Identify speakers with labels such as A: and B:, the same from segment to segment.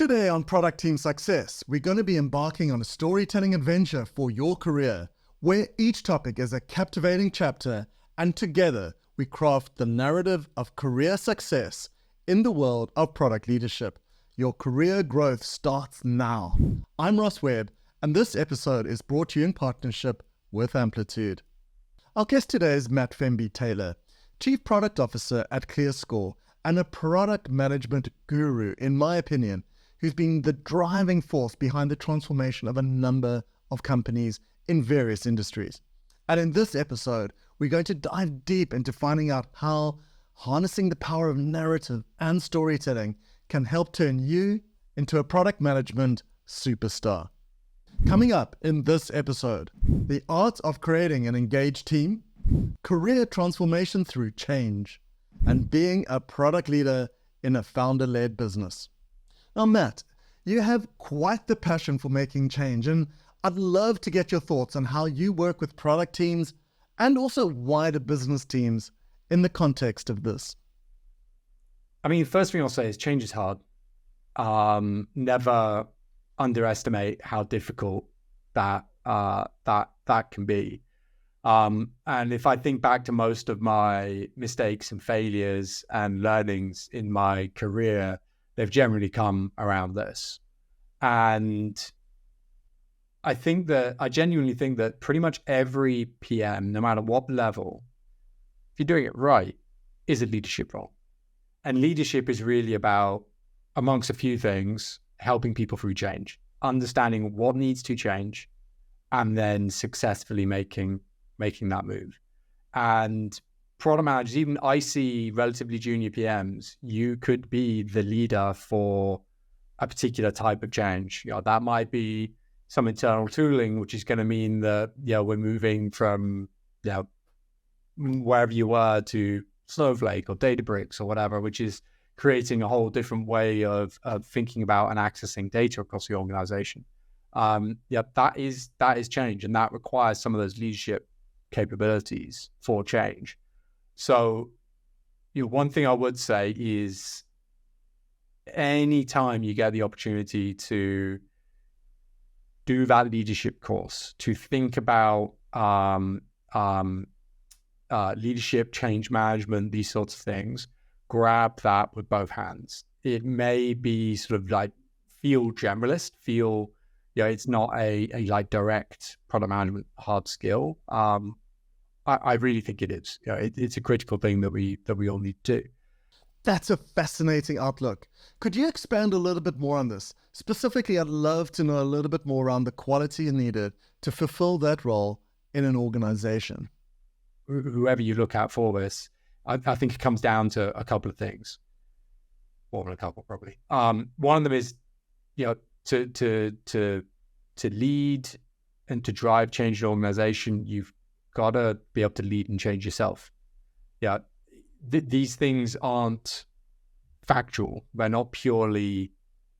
A: Today on Product Team Success, we're going to be embarking on a storytelling adventure for your career, where each topic is a captivating chapter, and together we craft the narrative of career success in the world of product leadership. Your career growth starts now. I'm Ross Webb, and this episode is brought to you in partnership with Amplitude. Our guest today is Matt Fenby-Taylor, Chief Product Officer at ClearScore and a product management guru, in my opinion, who's been the driving force behind the transformation of a number of companies in various industries. And in this episode, we're going to dive deep into finding out how harnessing the power of narrative and storytelling can help turn you into a product management superstar. Coming up in this episode, the art of creating an engaged team, career transformation through change, and being a product leader in a founder-led business. Now, Matt, you have quite the passion for making change, and I'd love to get your thoughts on how you work with product teams and also wider business teams in the context of this.
B: I mean, first thing I'll say is change is hard. Never underestimate how difficult that can be. And if I think back to most of my mistakes and failures and learnings in my career, they've generally come around this. And I genuinely think that pretty much every PM, no matter what level, if you're doing it right, is a leadership role. And leadership is really about, amongst a few things, helping people through change, understanding what needs to change, and then successfully making that move. And product managers, even I see relatively junior PMs, you could be the leader for a particular type of change. That might be some internal tooling, which is going to mean that we're moving from wherever you were to Snowflake or Databricks or whatever, which is creating a whole different way of thinking about and accessing data across the organization. That is change, and that requires some of those leadership capabilities for change. So, one thing I would say is, anytime you get the opportunity to do that leadership course, to think about leadership, change management, these sorts of things, grab that with both hands. It may be sort of like feel generalist, it's not a like direct product management hard skill. I really think it is. It's a critical thing that we all need to do.
A: That's a fascinating outlook. Could you expand a little bit more on this? Specifically, I'd love to know a little bit more around the quality needed to fulfill that role in an organization.
B: Whoever you look at for this, I think it comes down to a couple of things. More than a couple, probably. One of them is, to lead and to drive change in an organization, you've got to be able to lead and change yourself. These things aren't factual. They're not purely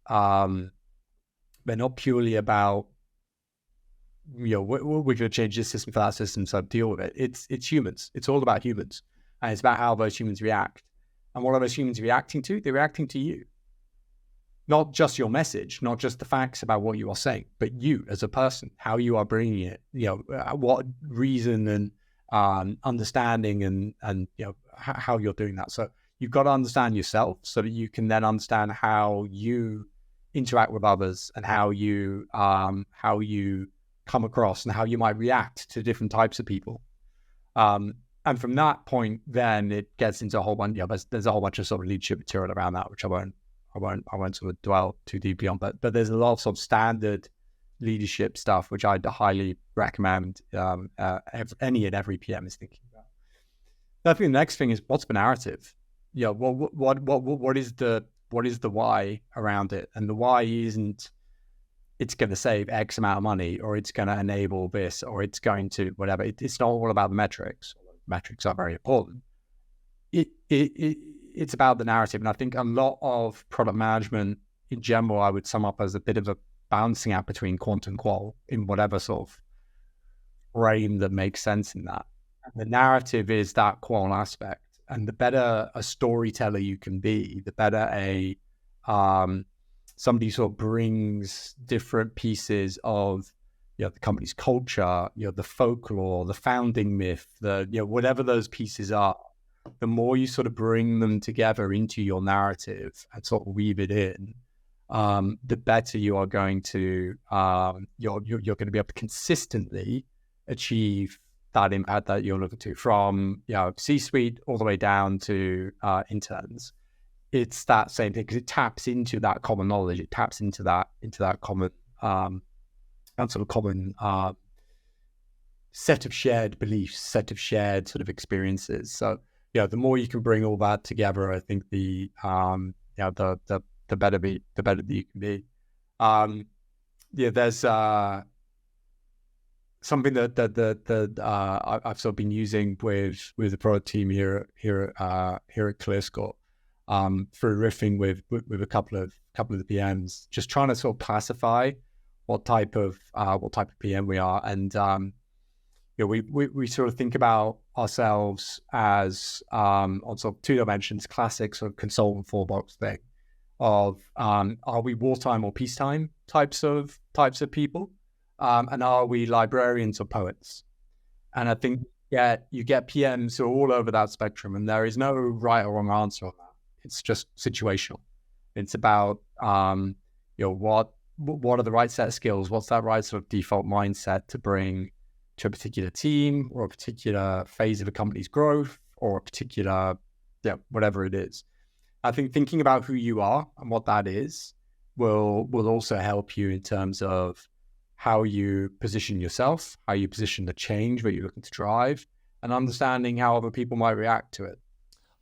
B: about, we're going to change this system for that system, so deal with it. It's humans. It's all about humans. And it's about how those humans react. And what are those humans reacting to? They're reacting to you. Not just your message, not just the facts about what you are saying, but you as a person, how you are bringing it, what reason and understanding and how you're doing that. So you've got to understand yourself so that you can then understand how you interact with others and how you come across and how you might react to different types of people. And from that point, then it gets into a whole bunch. There's a whole bunch of sort of leadership material around that, which I won't sort of dwell too deeply on. But there's a lot of sort of standard leadership stuff, which I'd highly recommend any and every PM is thinking about. I think the next thing is, what's the narrative? What is the why around it? And the why isn't it's going to save X amount of money, or it's going to enable this, or it's going to whatever. It's not all about the metrics. Metrics are very important. It's about the narrative. And I think a lot of product management in general, I would sum up as a bit of a balancing act between quant and qual in whatever sort of frame that makes sense in that. And the narrative is that qual aspect. And the better a storyteller you can be, the better a somebody sort of brings different pieces of, the company's culture, the folklore, the founding myth, whatever those pieces are, the more you sort of bring them together into your narrative and sort of weave it in, the better you are going to, you're going to be able to consistently achieve that impact that you're looking to, from C-suite all the way down to interns. It's that same thing, because it taps into that common knowledge. It taps into that common, that sort of common set of shared beliefs, set of shared sort of experiences. So, the more you can bring all that together, I think the better that you can be. There's something that I've sort of been using with the product team here at ClearScore, through riffing with a couple of the PMs, just trying to sort of classify what type of PM we are. And we sort of think about ourselves as on sort of two dimensions, classic sort of consultant 4-box thing of are we wartime or peacetime types of people, and are we librarians or poets? And I think you get PMs who are all over that spectrum, and there is no right or wrong answer on that. It's just situational. It's about what are the right set of skills? What's that right sort of default mindset to bring to a particular team or a particular phase of a company's growth, or a particular, whatever it is. I think thinking about who you are and what that is will also help you in terms of how you position yourself, how you position the change that you're looking to drive, and understanding how other people might react to it.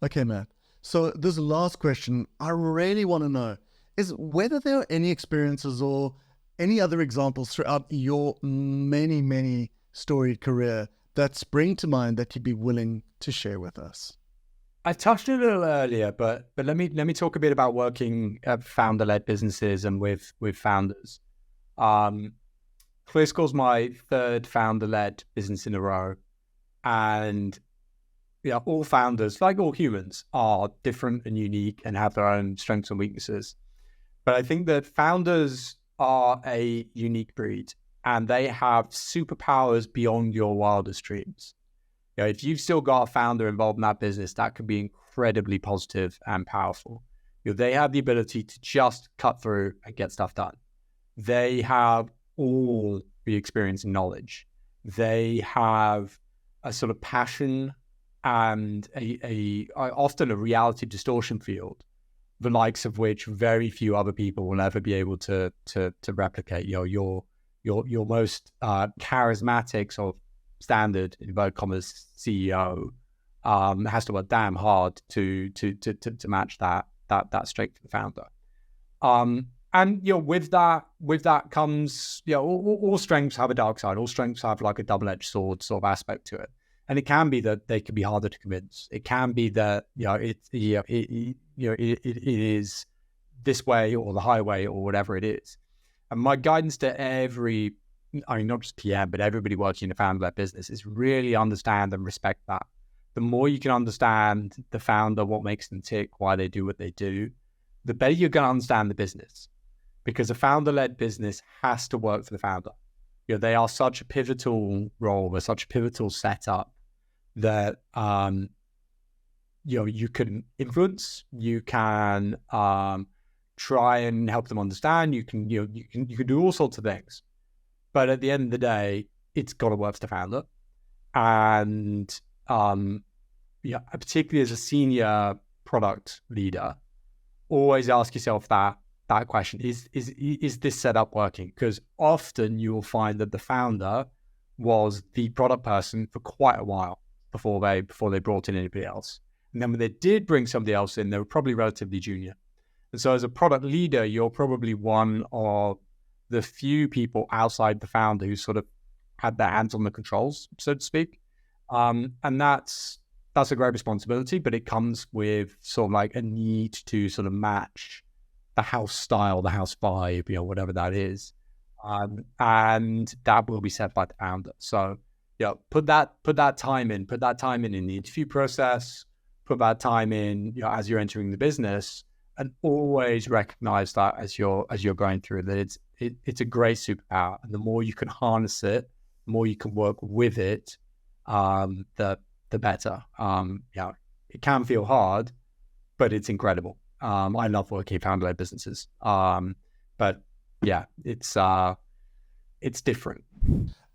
A: Okay, Matt. So this last question I really want to know is whether there are any experiences or any other examples throughout your many, many storied career that spring to mind that you'd be willing to share with us.
B: I touched on it a little earlier, but let me talk a bit about working at founder-led businesses and with founders. ClearScore's my third founder-led business in a row, and all founders, like all humans, are different and unique and have their own strengths and weaknesses. But I think that founders are a unique breed, and they have superpowers beyond your wildest dreams. If you've still got a founder involved in that business, that could be incredibly positive and powerful. They have the ability to just cut through and get stuff done. They have all the experience and knowledge. They have a sort of passion and often a reality distortion field, the likes of which very few other people will ever be able to replicate. Your most charismatic sort of standard inverted commas CEO has to work damn hard to match that strength for the founder. And with that comes all strengths have a dark side. All strengths have like a double-edged sword sort of aspect to it. And it can be that they can be harder to convince. It can be that it is this way or the highway or whatever it is. And my guidance to not just PM, but everybody working in a founder-led business is really understand and respect that. The more you can understand the founder, what makes them tick, why they do what they do, the better you're going to understand the business. Because a founder-led business has to work for the founder. They are such a pivotal role, they're such a pivotal setup that you can influence, you can try and help them understand, you can do all sorts of things. But at the end of the day, it's got to work for the founder. And particularly as a senior product leader, always ask yourself that question: is this setup working? Because often you will find that the founder was the product person for quite a while before they brought in anybody else. And then when they did bring somebody else in, they were probably relatively junior. And so as a product leader, you're probably one of the few people outside the founder who sort of had their hands on the controls, so to speak. And that's a great responsibility, but it comes with sort of like a need to sort of match the house style, the house vibe, whatever that is. And that will be set by the founder. So, put that time in the interview process, put that time in, as you're entering the business, and always recognize that as you're going through that it's a great superpower, and the more you can harness it, the more you can work with it, the better. Yeah, it can feel hard, but it's incredible. I love working in founder-led businesses. But yeah, it's different.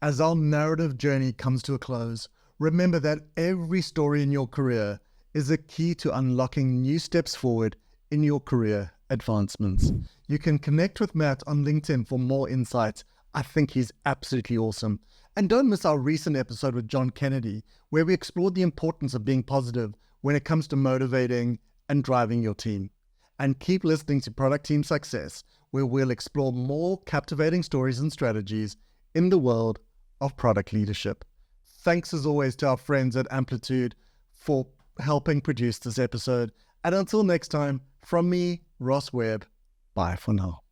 A: As our narrative journey comes to a close, remember that every story in your career is a key to unlocking new steps forward in your career advancements. You can connect with Matt on LinkedIn for more insights. I think he's absolutely awesome. And don't miss our recent episode with John Kennedy, where we explored the importance of being positive when it comes to motivating and driving your team. And keep listening to Product Team Success, where we'll explore more captivating stories and strategies in the world of product leadership. Thanks as always to our friends at Amplitude for helping produce this episode. And until next time, from me, Ross Webb, bye for now.